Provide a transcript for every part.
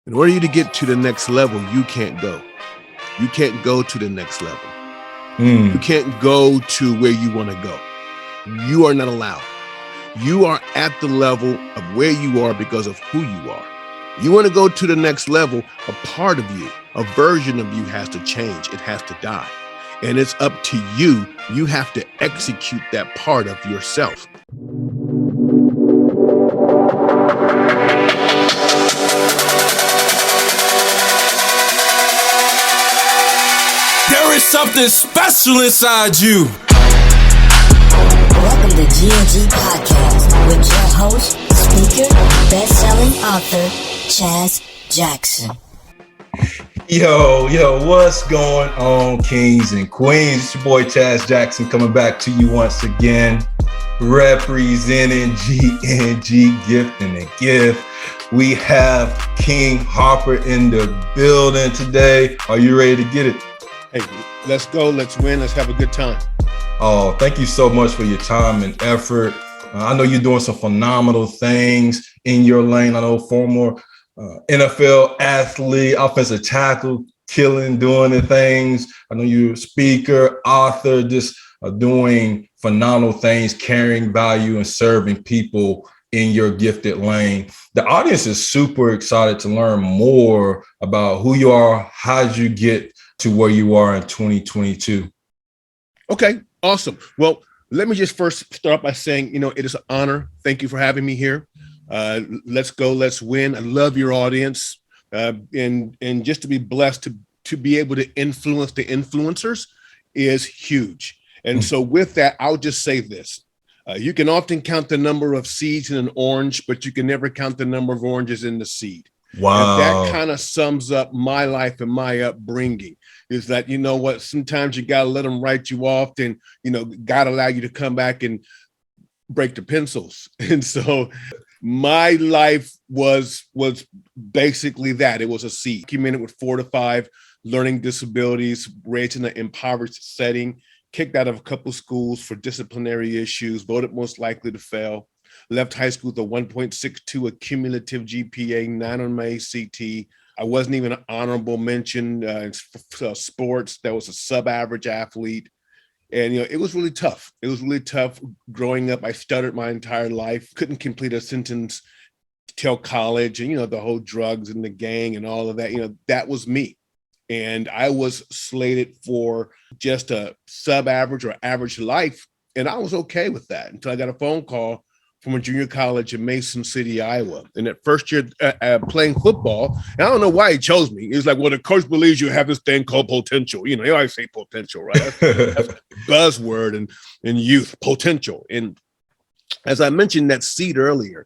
In order you to get to the next level, you can't go. You can't go to the next level. You can't go to where you want to go. You are not allowed. You are at the level of where you are because of who you are. You want to go to the next level, a part of you, a version of you has to change. It has to die. And it's up to you. You have to execute that part of yourself. There is something special inside you. Welcome to GNG Podcast with your host, speaker, best-selling author, Chaz Jackson. Yo, what's going on, kings and queens? It's your boy Chaz Jackson coming back to you once again, representing GNG Giftinagift. We have King Harper in the building today. Are you ready to get it? Hey, let's go, let's win, let's have a good time. Oh, thank you so much for your time and effort. I know you're doing some phenomenal things in your lane. I know former NFL athlete, offensive tackle, doing the things. I know you're a speaker, author, just doing phenomenal things, carrying value and serving people in your gifted lane. The audience is super excited to learn more about who you are. How'd you get to where you are in 2022? Okay, awesome. Well, let me just first start by saying, it is an honor. Thank you for having me here. Let's go, let's win. I love your audience. And just to be blessed to be able to influence the influencers is huge. And so with that, I'll just say this. You can often count the number of seeds in an orange, but you can never count the number of oranges in the seed. Wow. And that kind of sums up my life and my upbringing. Is that, sometimes you got to let them write you off, and, God allow you to come back and break the pencils. And so my life was basically that. It was a seed. Came in with 4 to 5 learning disabilities, raised in an impoverished setting, kicked out of a couple schools for disciplinary issues, voted most likely to fail, left high school with a 1.62 accumulative GPA, 9 on my ACT. I wasn't even an honorable mention in sports. That was a sub-average athlete. And, it was really tough. It was really tough growing up. I stuttered my entire life, couldn't complete a sentence till college. And, the whole drugs and the gang and all of that, that was me. And I was slated for just a sub-average or average life. And I was okay with that until I got a phone call from a junior college in Mason City, Iowa. And that first year playing football, and I don't know why he chose me. He was like, well, the coach believes you have this thing called potential. You always say potential, right? That's a buzzword in youth, potential. And as I mentioned that seed earlier,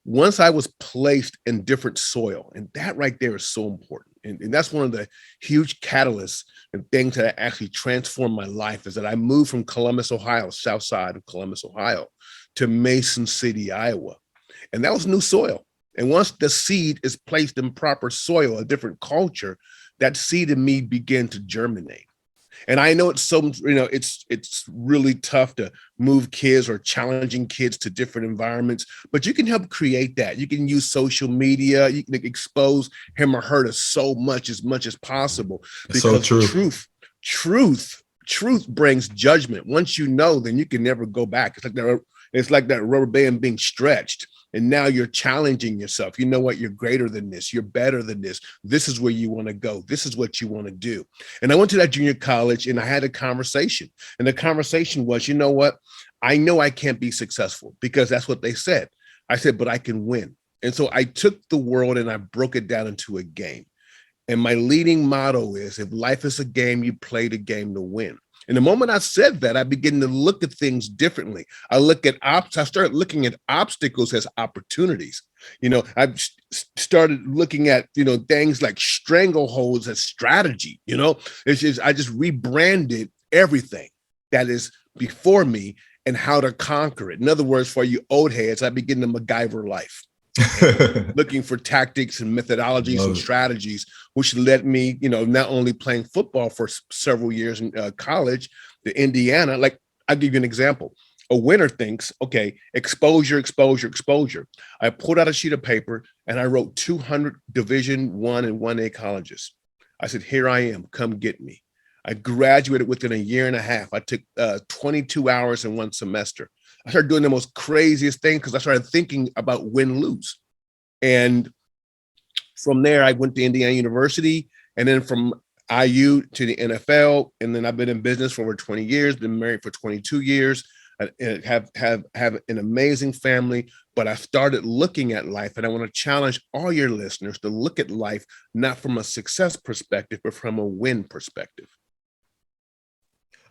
once I was placed in different soil, and that right there is so important. And that's one of the huge catalysts and things that actually transformed my life is that I moved from Columbus, Ohio, south side of Columbus, Ohio, to Mason City, Iowa. And that was new soil. And once the seed is placed in proper soil, a different culture, that seed in me began to germinate. And I know it's really tough to move kids or challenging kids to different environments, but you can help create that. You can use social media. You can expose him or her to so much as possible. Because so true. Truth brings judgment. Once you know, then you can never go back. It's like that rubber band being stretched. And now you're challenging yourself. You know what? You're greater than this. You're better than this. This is where you want to go. This is what you want to do. And I went to that junior college and I had a conversation. And the conversation was, you know what? I know I can't be successful because that's what they said. I said, but I can win. And so I took the world and I broke it down into a game. And my leading motto is, if life is a game, you play the game to win. And the moment I said that, I began to look at things differently. I started looking at obstacles as opportunities. I started looking at, things like strangleholds as strategy. I just rebranded everything that is before me and how to conquer it. In other words, for you old heads, I begin to MacGyver life. Looking for tactics and methodologies and strategies, which led me, not only playing football for several years in college, to Indiana. Like, I'll give you an example. a winner thinks, okay, exposure, exposure, exposure. I pulled out a sheet of paper and I wrote 200 Division I and 1A colleges. I said, here I am, come get me. I graduated within a year and a half. I took 22 hours in one semester. I started doing the most craziest thing because I started thinking about win-lose. And from there, I went to Indiana University, and then from IU to the NFL. And then I've been in business for over 20 years, been married for 22 years. And have an amazing family, but I started looking at life, and I want to challenge all your listeners to look at life not from a success perspective, but from a win perspective.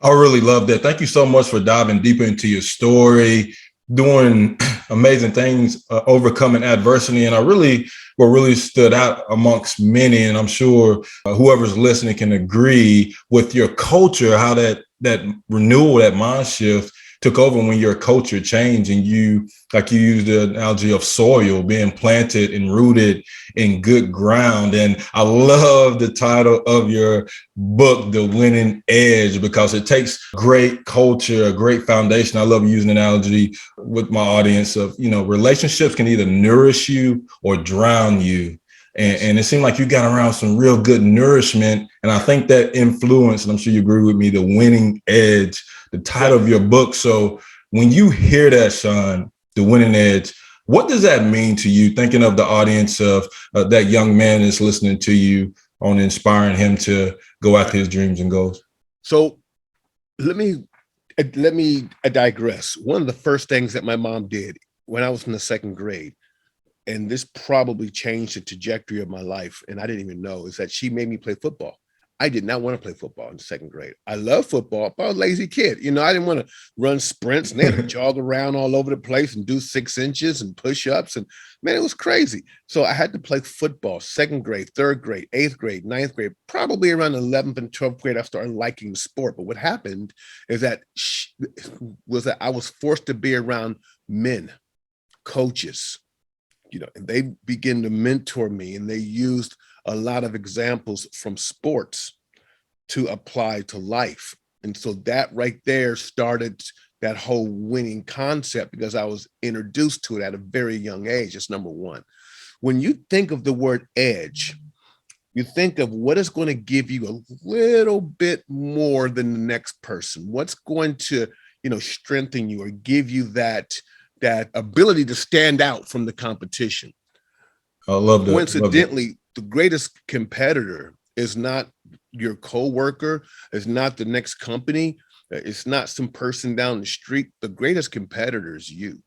I really love that. Thank you so much for diving deeper into your story, doing amazing things, overcoming adversity. And what really stood out amongst many, and I'm sure whoever's listening can agree with your culture, how that renewal, that mind shift took over when your culture changed, and you used the analogy of soil being planted and rooted in good ground. And I love the title of your book, The Winning Edge, because it takes great culture, a great foundation. I love using an analogy with my audience of, relationships can either nourish you or drown you. And it seemed like you got around some real good nourishment. And I think that influence, and I'm sure you agree with me, The Winning Edge, the title of your book. So when you hear that, Shawn, The Winning Edge, what does that mean to you? Thinking of the audience of that young man that's listening to you, on inspiring him to go after his dreams and goals. So let me digress. One of the first things that my mom did when I was in the second grade, and this probably changed the trajectory of my life, and I didn't even know, is that she made me play football. I did not want to play football in second grade. I love football, but I was a lazy kid. I didn't want to run sprints and then jog around all over the place and do 6 inches and push-ups. And man, it was crazy. So I had to play football, second grade, third grade, eighth grade, ninth grade, probably around 11th and 12th grade. I started liking the sport. But what happened is that I was forced to be around men, coaches, and they began to mentor me, and they used a lot of examples from sports to apply to life. And so that right there started that whole winning concept, because I was introduced to it at a very young age. It's number one. When you think of the word edge, you think of what is going to give you a little bit more than the next person. What's going to, strengthen you or give you that ability to stand out from the competition. I love that. Coincidentally, the greatest competitor is not your coworker, is not the next company, it's not some person down the street. The greatest competitor is you,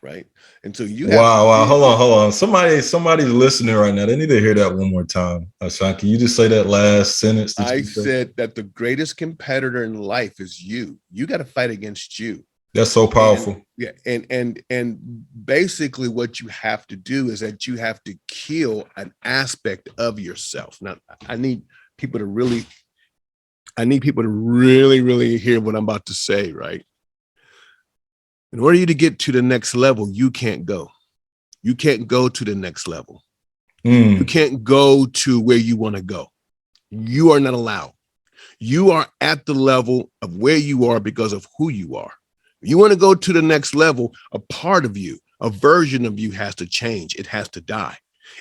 right? And so you have wow. Hold on. Somebody's listening right now. They need to hear that one more time. Shawn, can you just say that last sentence? I said that the greatest competitor in life is you. You got to fight against you. That's so powerful. And basically what you have to do is that you have to kill an aspect of yourself. Now, I need people to really hear what I'm about to say, right? In order for you to get to the next level, you can't go. You can't go to the next level. You can't go to where you want to go. You are not allowed. You are at the level of where you are because of who you are. You want to go to the next level, a part of you, a version of you has to change. It has to die.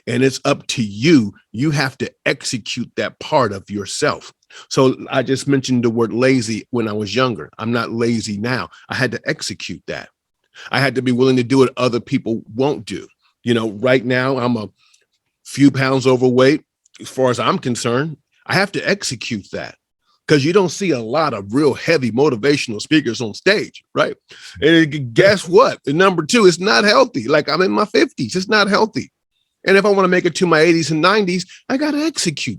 And it's up to you. You have to execute that part of yourself. So I just mentioned the word lazy when I was younger. I'm not lazy now. I had to execute that. I had to be willing to do what other people won't do. Right now I'm a few pounds overweight. As far as I'm concerned, I have to execute that. Because you don't see a lot of real heavy motivational speakers on stage, right? And guess what? And number two, it's not healthy. Like, I'm in my 50s. It's not healthy. And if I want to make it to my 80s and 90s, I got to execute.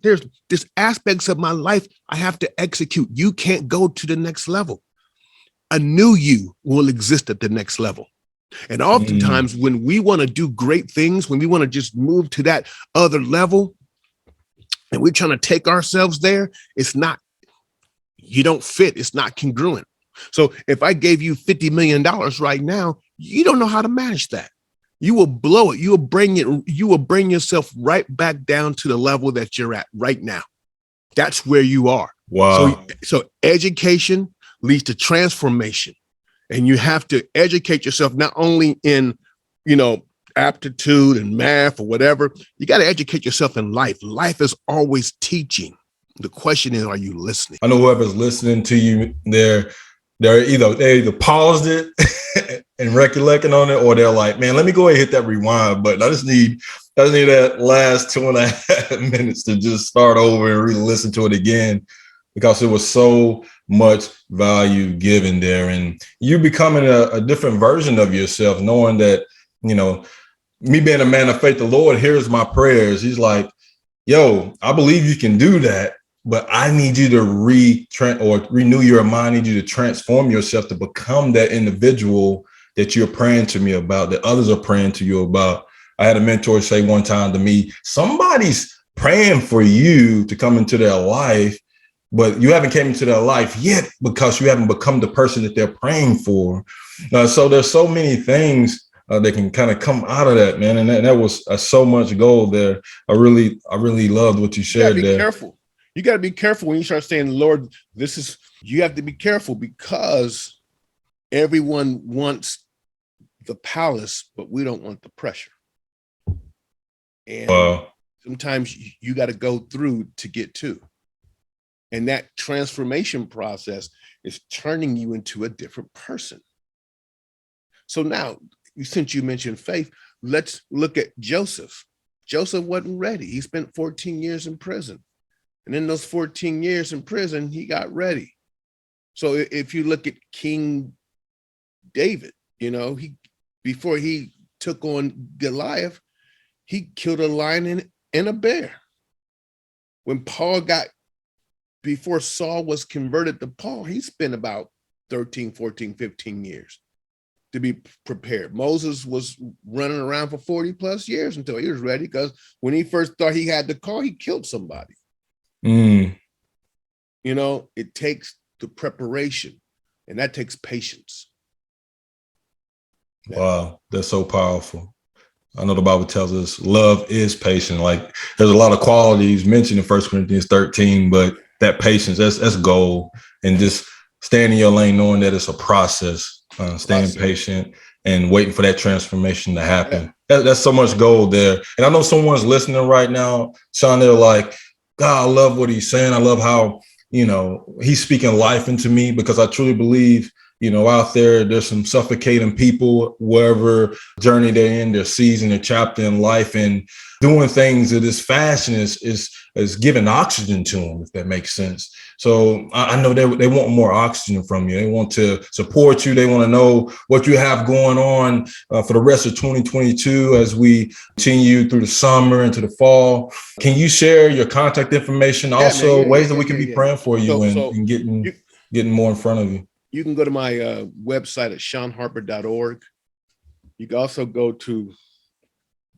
There's aspects of my life I have to execute. You can't go to the next level. A new you will exist at the next level. And oftentimes when we want to do great things, when we want to just move to that other level, and we're trying to take ourselves there, you don't fit. It's not congruent. So if I gave you $50 million right now, you don't know how to manage that. You will blow it. You will bring yourself right back down to the level that you're at right now. That's where you are. Wow. So education leads to transformation. And you have to educate yourself not only in, aptitude and math or whatever. You got to educate yourself in life. Life is always teaching. The question is, are you listening? I know whoever's listening to you, they either paused it and recollecting on it, or they're like, man, let me go ahead and hit that rewind button. I just need that last 2.5 minutes to just start over and really listen to it again, because it was so much value given there. And you becoming a different version of yourself, knowing that, me being a man of faith, the Lord hears my prayers. He's like, yo, I believe you can do that, but I need you to renew your mind. I need you to transform yourself to become that individual that you're praying to me about, that others are praying to you about. I had a mentor say one time to me, somebody's praying for you to come into their life, but you haven't came into their life yet because you haven't become the person that they're praying for. So there's so many things that can kind of come out of that, man. And that was so much gold there. I really loved what you shared there. Careful. You got to be careful when you start saying, Lord, you have to be careful, because everyone wants the palace, but we don't want the pressure. And sometimes you got to go through to get to. And that transformation process is turning you into a different person. So now, since you mentioned faith, let's look at Joseph. Joseph wasn't ready. He spent 14 years in prison. And in those 14 years in prison, he got ready. So if you look at King David, before he took on Goliath, he killed a lion and a bear. Before Saul was converted to Paul, he spent about 13, 14, 15 years to be prepared. Moses was running around for 40 plus years until he was ready, because when he first thought he had the call, he killed somebody. It takes the preparation, and that takes patience. Wow, that's so powerful. I know the Bible tells us love is patient. Like, there's a lot of qualities mentioned in 1 Corinthians 13, but that patience, that's gold. And just staying in your lane, knowing that it's a process, staying patient and waiting for that transformation to happen. Yeah. That's so much gold there. And I know someone's listening right now, Shawn, they're like, God, I love what he's saying. I love how, he's speaking life into me, because I truly believe, out there's some suffocating people, wherever journey they're in, their season, their chapter in life, and doing things that is fashion is giving oxygen to them, if that makes sense. So I know they want more oxygen from you. They want to support you. They want to know what you have going on for the rest of 2022 as we continue through the summer into the fall. Can you share your contact information? Ways that we can be praying for you and getting more in front of you. You can go to my website at shawnharper.org. You can also go to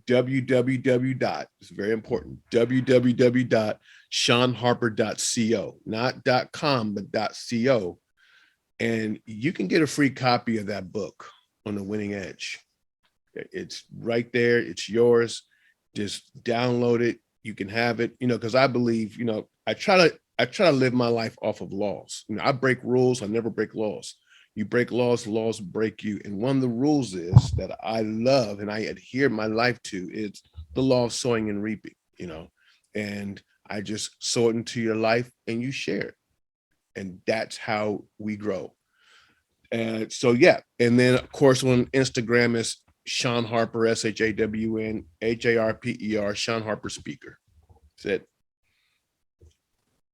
it's very important, www.shawnharper.co, not .com, but .co. And you can get a free copy of that book, On the Winning Edge. It's right there. It's yours. Just download it. You can have it, because I believe, I try to live my life off of laws. I break rules. I never break laws. You break laws, laws break you. And one of the rules is that I love and I adhere my life to is the law of sowing and reaping, and I just sow it into your life and you share it. And that's how we grow. And so, yeah. And then, of course, on Instagram is Shawn Harper, ShawnHarper, Shawn Harper Speaker. That's it.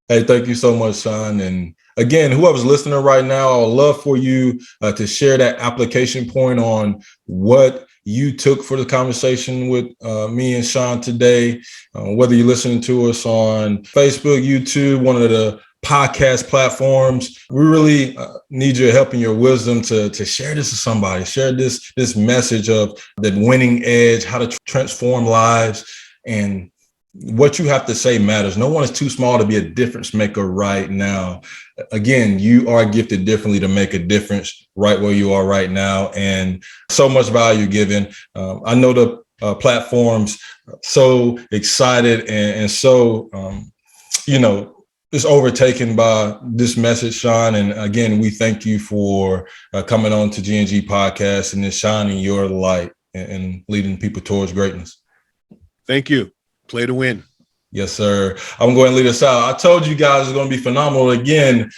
Hey, thank you so much, Shawn. And again, whoever's listening right now, I'd love for you to share that application point on what you took for the conversation with me and Shawn today. Whether you're listening to us on Facebook, YouTube, one of the podcast platforms, we really need your help and your wisdom to share this with somebody. Share this message of that winning edge, how to transform lives, and what you have to say matters. No one is too small to be a difference maker right now. Again, you are gifted differently to make a difference right where you are right now. And so much value given. I know the platforms so excited and so, just overtaken by this message, Shawn. And again, we thank you for coming on to GNG podcast and just shining your light and leading people towards greatness. Thank you. Play to win. Yes, sir. I'm going to lead us out. I told you guys it's going to be phenomenal again.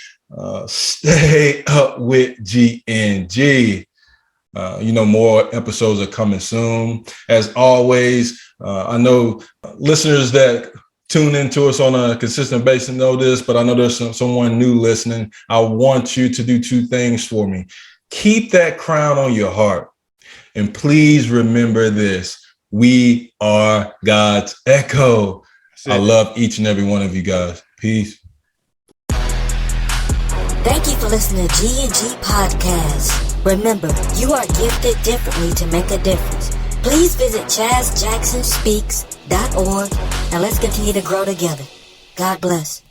Stay up with GNG. More episodes are coming soon. As always, I know listeners that tune into us on a consistent basis know this, but I know there's someone new listening. I want you to do two things for me. Keep that crown on your heart. And please remember this. We are God's echo. I love each and every one of you guys. Peace. Thank you for listening to GNG Podcast. Remember, you are gifted differently to make a difference. Please visit ChazJacksonSpeaks.org and let's continue to grow together. God bless.